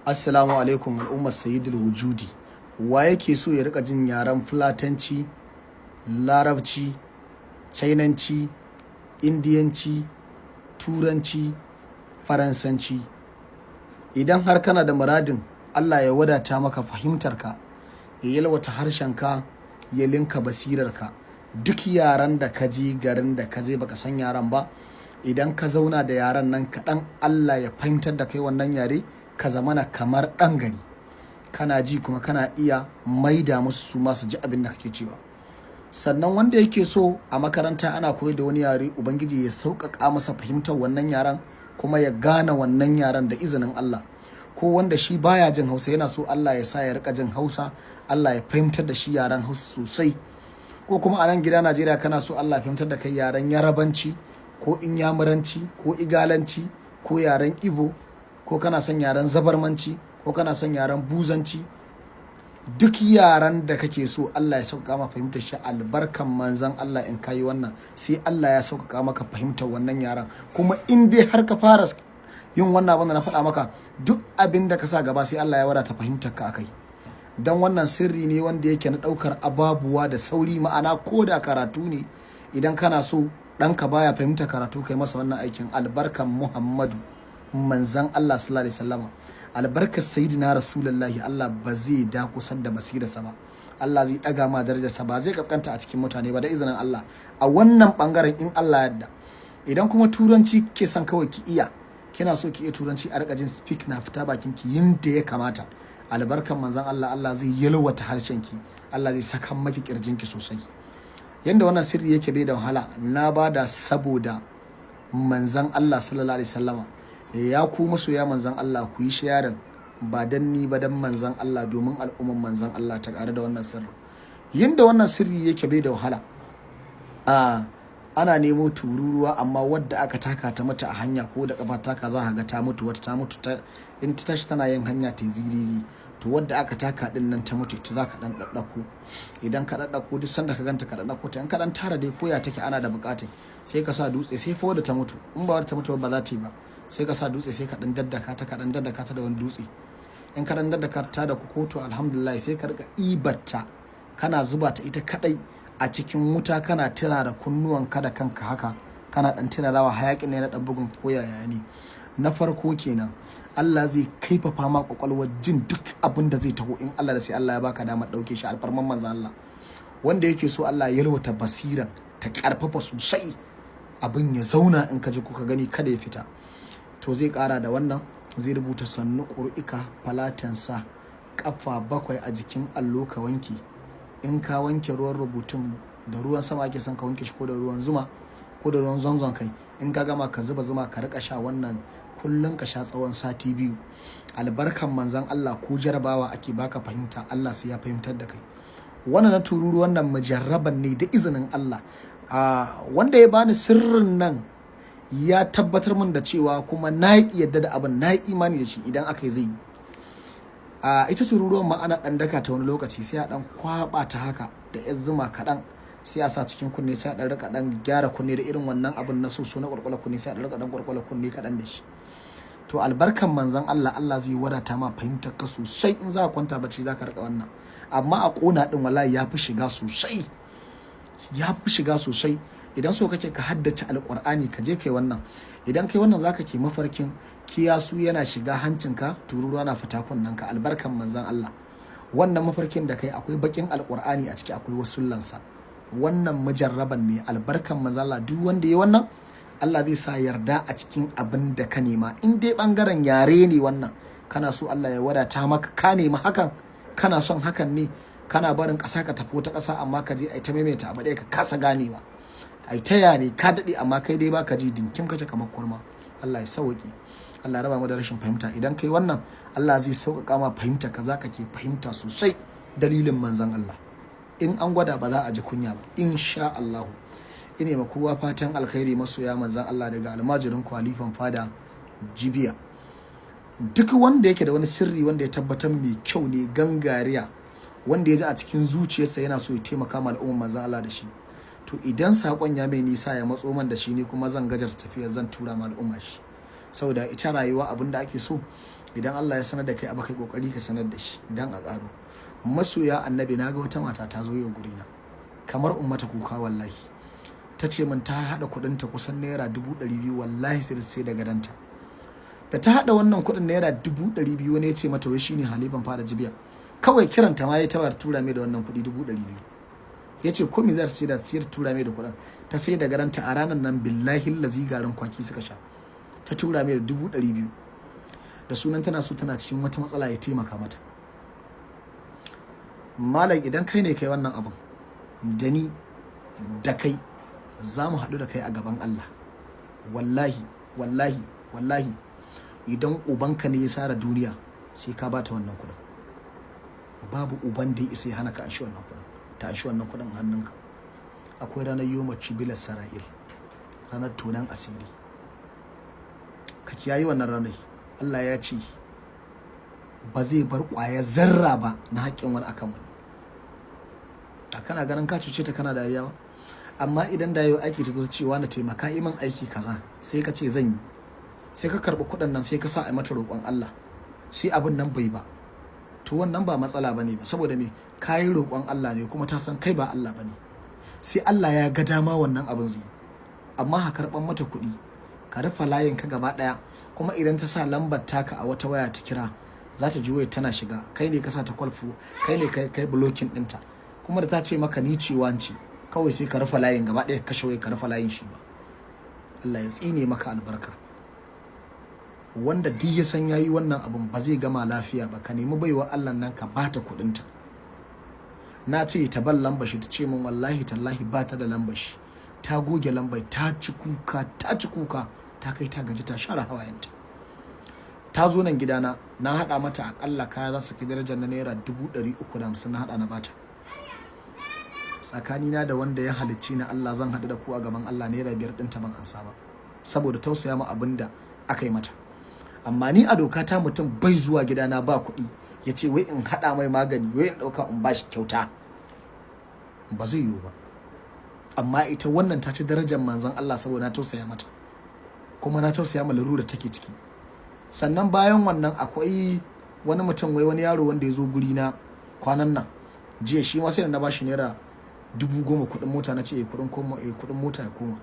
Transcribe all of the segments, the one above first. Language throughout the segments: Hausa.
Assalamu alaikum al'ummar Sayyidul Wujudi. Wa yake so ya rika jin yaren Fulatanci, Larabci, Chainanci, Indiyanci, Turanci, Faransanci? Idan har kana da muradin Allah ya wadata maka fahimtarka, ya yalwata harshenka, ya linka basirarka, duk yaren da ka je garin da ka je baka san yaren ba, idan ka zauna da yaren nan kaɗan Allah ya fahimtar da kai wannan yare, ka zamana kamar ɗan gari, kana ji kuma kana iya maida musu su masu ji abin da kake cewa. Sannan wanda yake so a makaranta ana koyar da wani yare, ubangiji ya sauƙaƙa masa fahimtar wannan yaren kuma ya gane wannan yaren da izinin Allah. Ko wanda shi baya jin Hausa yana so Allah ya sa ya rika jin Hausa, Allah ya fahimtar da shi yaren Hausa sosai. Ko kuma a nan gida Najeriya kana so Allah ya fahimtar da kai yaren Yarabanci ko Inyamuranci ko Igalanci ko yaren Igbo, ko kana son yaren Zabarmanci ko kana son yaren Buzanci, duk yaren da kake so Allah ya sauƙaƙa maka fahimtar shi albarkan manzon Allah. In kayi wannan sai Allah ya sauƙaƙa maka fahimtar wannan yaren. Kuma in dai har ka fara yin wannan abin da na faɗa maka, duk abin da ka sa gaba sai Allah ya wadata fahimtar ka akai. Dan wannan sirri ne wanda yake na ɗaukar ababuwa da sauri, ma'ana ko da karatu ne idan kana so ɗanka baya fahimtar karatu kai masa wannan aikin albarkan Muhammadu manzan Allah sallallahu alaihi wasallam, albarkar sayyidina rasulullahi, Allah ba zai dakusar da basirarsa ba, Allah zai daga ma darajarsa, ba zai kaskanta a cikin mutane ba da izinin Allah a wannan bangaren in Allah yadda. Idan kuma turanci ke son kawai ki iya, kina so ki iya turanci a rika jin speak na fita bakin ki yinda ya kamata, albarkan manzan Allah, Allah zai yalwata harshen ki, Allah zai saka maki kirjin ki sosai. Yanda wannan sirri yake bai da wahala, na bada saboda manzan Allah sallallahu alaihi wasallama. Ya ku masoya manzan Allah, ku yi sharing ba dan ni ba dan manzan Allah, domin al'umman manzan Allah ta ƙare da wannan sirri. Yanda wannan sirri yake bai da wahala, ana nemo tururuwa amma wadda aka taka ta mata a hanya ko da kafa taka za ka ga ta mutu, wata ta mutu in ta tashi tana yin hanya ta ziriri, to wadda aka taka din nan ta mutu ita za ka dan daddako. Idan ka daddako duk sanda ka ganta ka daddako ta, in ka dan tara dai koya take ana da bukatai, sai ka sa dutse, sai fa wadda ta mutu, in ba wadda ta mutu ba za ta yi ba, sai ka sa dutse, sai ka dan daddaka ta, ka dan daddaka ta da wani dutse. In ka dan daddaka ta da kokoto, alhamdulillah, sai ka rika ibarta kana zuba ta ita kadai a cikin wuta, kana tira da kunnuwanka da kanka haka, kana dan tirarawa, hayakin ne na dan bugun koyaya ne. Na farko kenan, Allah zai kaifafa ma kwakwalwar jin duk abin da zai taho, in Allah da sai Allah ya baka damar dauke shi alfarman manzo Allah. Wanda yake so Allah ya yalwata basiran ta karfafa sosai, abin ya zauna in ka ji kuka gani kada ya fita, to zai kara da wannan, zai rubuta sannu ƙuri'ika falatansa kafa 7 a jikin allo ka wanke. In ka wanke ruwan rubutun da ruwan sama ake son ka wanke shi, ko da ruwan zuma ko da ruwan zanzon kai, in ka gama ka zuba zuma ka rika sha wannan kullun ka sha tsawon sati 2. Albarkan manzon Allah, ko jarabawa ake baka fahimta, Allah sai ya fahimtar da kai. Wannan na tururu, wannan mujarraban ne da izinin Allah. Wanda ya bani sirrin nan ya tabbatar min da cewa kuma na yi yadda da abin, na yi imani da shi idan aka yi zai yi. Ita tururuwan ma ana ɗan daka ta wani lokaci, sai a ɗan kwaɓa ta haka da yan zuma kaɗan, sai a sa cikin kunne, sai a ɗan rika ɗan gyara kunne da irin wannan abin na soso na ƙwarƙwala kunne, sai a ɗan rika ɗan ƙwarƙwala kunne kaɗan da shi. To albarkan manzon Allah, Allah zai wadata ma fahimtar ka sosai. In za ka kwanta bacci za ka rika wannan, amma a ƙona ɗin wallahi ya fi shiga sosai, ya fi shiga sosai. Idan so kake ka haddace alƙur'ani, ka je kai wannan. Idan kai wannan zaka ke mafarkin kiyasu yana shiga hancinka, tururuwa na fita kunnanka, albarkan manzon Allah. Wannan mafarkin da kai akwai bakin alƙur'ani a ciki, akwai wasullansa. Wannan mujarraban ne, albarkan manzon Allah. Duk wanda ya wannan, Allah zai sa yarda a cikin abin da ka nema. In dai bangaren yare ne wannan, kana so Allah ya wadata maka, ka nemi hakan, kana son hakan ne, kana barin ƙasa ka tafi wata ƙasa, amma ka je ai ta maimaita abu ɗaya ka kasa ganewa, ai ta yare ka daɗe amma kai dai baka ji, dinkin kace kamar kurma. Allah ya sauki, Allah ya raba mu da rashin fahimta. Idan kai wannan, Allah zai sauƙaƙa ma fahimta ka, zaka ke fahimta sosai dalilin manzon Allah. In an gwada ba za a ji kunya ba, insha Allah. Ine ma kowa fatan alkhairi, masoya manzon Allah, daga almajirin kwalifan fada Jibiya. Duk wanda yake da wani sirri wanda ya tabbatar mai kyau ne, gangariya, wanda ya ji a cikin zuciyarsa yana so ya taimaka ma al'umman manzon Allah da shi, to idan sakon ya mai nisa ya matso man da shi ne, kuma zan gajar tafiyar, zan tura ma al'umma shi. Saboda ita rayuwa abin da ake so idan Allah ya sanar da kai abu kai kokari ka sanar da shi dan a karo. Masoya annabi, naga wata mata ta zo yau gurina kamar ummata kuka wallahi, ta ce min ta hada kudin ta kusan naira 200 wallahi sai da gadanta. Da ta hada wannan kudin naira 200 wani ya ce mata wai shine halifan fara jibiya, kawai kiranta ma ya tawar tura mai da wannan kudi 200. yace ko me za ta ce da siyar tura mai da kudin, ta sai da gadanta a ranar nan billahi lazi garin kwaki suka sha, ta tura mai da 200 da sunan tana so tana cikin wata matsala ya taimaka mata. Malam idan kai ne kai wannan abin da ni da kai za mu haɗu da kai a gaban Allah, wallahi wallahi wallahi idan ubanka ne ya sara duniya sai ka bata wannan kudin. Babu uban da ya isa ya hana ka an shi wannan kudin, ta an shi wannan kudin hannunka. Akwai ranar yoma cibilar sara'il, ranar tunan asiri, ka kiyaye wannan ranar. Allah ya ce ba zai bar ƙwayar zarra ba na haƙƙin wani akan wani. A kana ganin ka cuce ta kana dariya ba, amma idan da yau aiki ta zo cewa na taimaka iman aiki kaza sai ka ce zan yi, sai ka karɓi kuɗin nan sai ka sa a mata roƙon Allah sai abin nan bai ba, to wannan ba matsala bane ba, saboda me kayi roƙon Allah ne kuma ta san kai ba Allah bane, sai Allah ya ga dama wannan abin zai. Amma ka karɓan mata kuɗi ka rufe layin ka gaba ɗaya, kuma idan ta sa lambar taka a wata waya ta kira za ta ji wayar tana shiga, kai ne ka sa ta kwalfu, kai ne kai blocking ɗinta, kuma da ta ce maka ni ciwanci kawai sai ka rufe layin gaba ɗaya, kashe wayar ka rufe layin shi ba. Allah ya tsine maka albarka. Wanda duk ya san yayi wannan abun ba zai gama lafiya ba, ka nemi baiwa Allah nan ka bata kuɗinta. Na ce ta ban lambar shi, ta ce min wallahi tallahi ba ta da lambar shi, ta goge lambar, ta ci kuka ta kai ta gaji ta share hawayenta. Ta zo nan gidana na haɗa mata akalla kaya za su kai darajar na naira 350 na haɗa na bata. Tsakanina da wanda ya halicci na Allah zan haɗu da ku a gaban Allah naira 5 ɗinta ban ansa ba, saboda tausaya ma abin da aka yi mata. Amma ni a doka ta mutum bai zuwa gidana ba kuɗi ya ce wai in haɗa mai magani, wai in ɗauka in bashi kyauta, ba zai yiwu ba. Amma ita wannan ta ci darajar manzon Allah saboda na tausaya mata, kuma na tausaya ma larura take ciki. Sannan bayan wannan akwai wani mutum, wai wani yaro wanda ya zo guri na kwanan nan jiya, shi ma sai da na bashi naira 10,000 kuɗin mota, na ce kuɗin mota ya koma.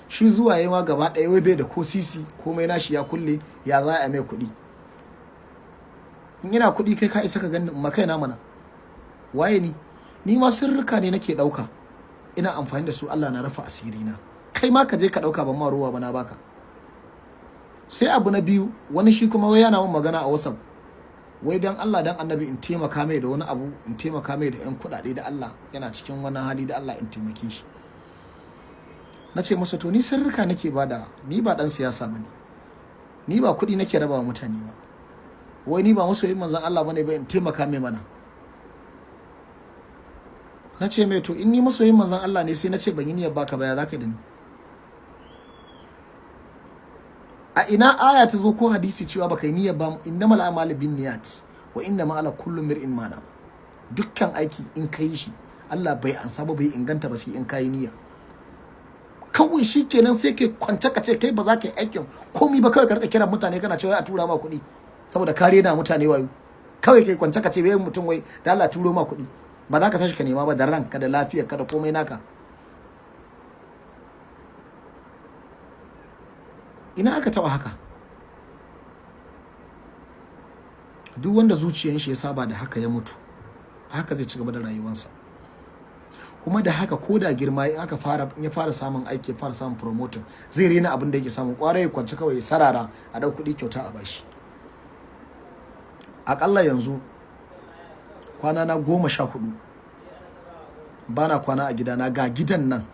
Shi zuwa yayi ma gaba ɗaya wai bai da ko sisi, komai nashi ya kulle, ya za a mai kuɗi. In ina kuɗi kai ka isa ka gani ma kaina mana, waye ni ma sirrika ne nake ɗauka ina amfani da su, Allah na rufa asiri na. Kai ma ka je ka ɗauka, ban ma ruwa ba na baka. Sai abu na biyu, wani shi kuma wai yana min magana a WhatsApp, wai dan Allah dan Annabi in taimaka mai da wani abu, in taimaka mai da 'yan kuɗaɗe da Allah, yana cikin wani hali da Allah in taimake shi. Na ce masa to ni sirrika nake bada, ni ba dan siyasa bane, ni ba kuɗi nake rabawa mutane ba, wai ni ba masoyin manzon Allah bane ba in taimaka mai mana. Na ce mai to in ni masoyin manzon Allah ne sai na ce ban yi niyyar baka baya zaka da ni. A ina aya ta zo ko hadisi cewa baka yi niyyar ba? Innamal a'malu binniyat wa innama ala kullu mar'in ma nawa. Dukkan aiki in kai shi Allah bai ansa ba, bai inganta ba sai in kai niyya. Kawai shikenan sai kai kwance ka ce kai ba za ka yi aikin komai ba, kawai ka rika kiran mutane kana cewa a tura ma kuɗi saboda kare na mutane wayo. Kawai kai kwance ka ce wai mutum wai da Allah turo ma kuɗi, ba za ka tashi ka nema ba da ranka da lafiyarka da komai naka. Ina aka taba haka? Duk wanda zuciyar shi ya saba da haka ya mutu, haka zai ci gaba da rayuwarsa. Kuma da haka ko da girma in aka fara, in ya fara samun aiki, fara samun promotion, zai rena abin da yake samu, kwarai ya kwance kawai ya sarara a dau kuɗi kyauta a bashi. Akalla yanzu kwana na 14 bana kwana a gidana. Ga gidan nan,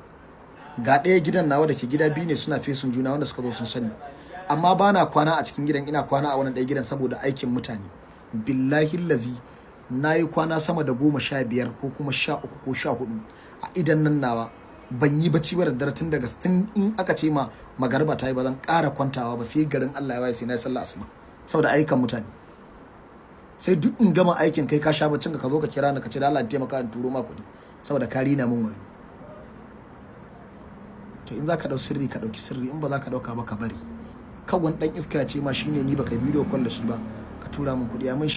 ga ɗaya gidan nawa da ke gida biyu ne suna fesun juna wanda suka zo sun sani, amma bana kwana a cikin gidan, ina kwana a wani ɗaya gidan saboda aikin mutane. Billahi lazi na yi kwana sama da 15 ko kuma 13 ko 14 a idan nan nawa, ban yi bacci ba da dare tun daga in aka ce ma magarba ta yi ba zan ƙara kwantawa ba sai garin Allah ya waye sai na yi sallah asuba saboda ayyukan mutane. Sai duk in gama aikin kai ka sha baccin ka zo ka kira ni ka ce da Allah ya taimaka in turo ma kuɗi saboda ka rina min wayo. To in za ka ɗau sirri ka ɗauki sirri, in ba za ka ɗauka ba ka bari. Kawai ɗan iska ya ce ma shine ni baka bidiyo call da shi ba, ka tura min kuɗi mun